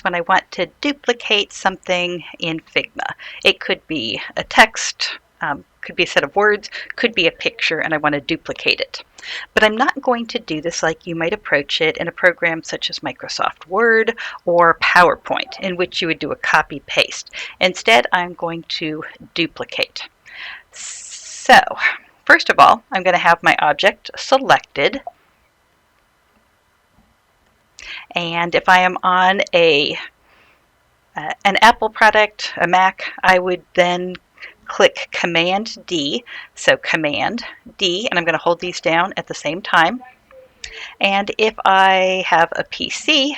when I want to duplicate something in Figma. It could be a text, could be a set of words, could be a picture, and I want to duplicate it. But I'm not going to do this like you might approach it in a program such as Microsoft Word or PowerPoint, in which you would do a copy-paste. Instead, I'm going to duplicate. So, first of all, I'm going to have my object selected. And if I am on an Apple product, a Mac, I would then click Command D. So Command D, and I'm going to hold these down at the same time. And if I have a PC,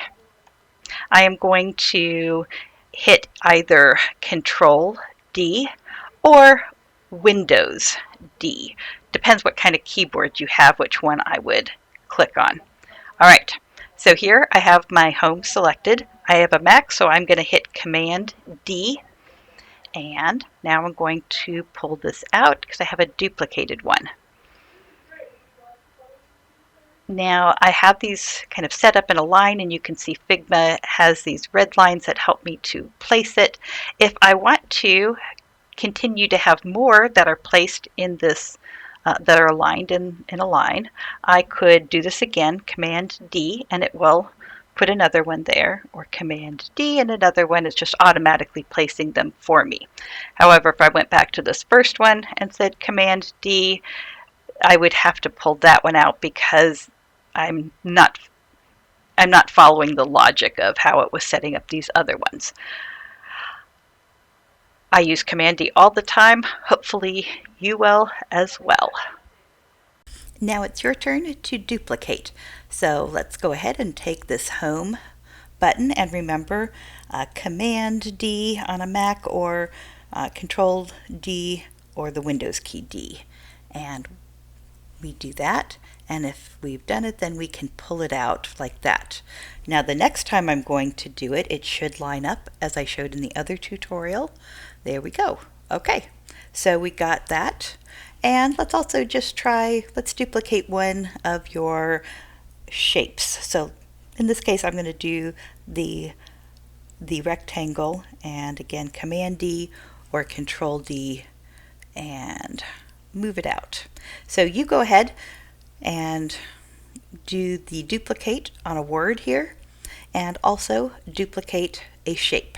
I am going to hit either Control D or Windows D. Depends what kind of keyboard you have, which one I would click on. All right, so here I have my home selected. I have a Mac, so I'm going to hit Command D. And now I'm going to pull this out because I have a duplicated one. Now I have these kind of set up in a line, and you can see Figma has these red lines that help me to place it. If I want to continue to have more that are placed in this, that are aligned in a line, I could do this again, Command D, and it will put another one there, or Command D and another one. It's just automatically placing them for me. However, if I went back to this first one and said Command D, I would have to pull that one out because I'm not following the logic of how it was setting up these other ones. I use Command D all the time. Hopefully you will as well. Now it's your turn to duplicate. So let's go ahead and take this home button, and remember Command D on a Mac, or Control D, or the Windows key D. And we do that, and if we've done it, then we can pull it out like that. Now the next time I'm going to do it, it should line up as I showed in the other tutorial. There we go. Okay, so we got that. And let's also just try, let's duplicate one of your shapes. So in this case, I'm going to do the rectangle, and again, Command D or Control D, and move it out. So you go ahead and do the duplicate on a word here, and also duplicate a shape.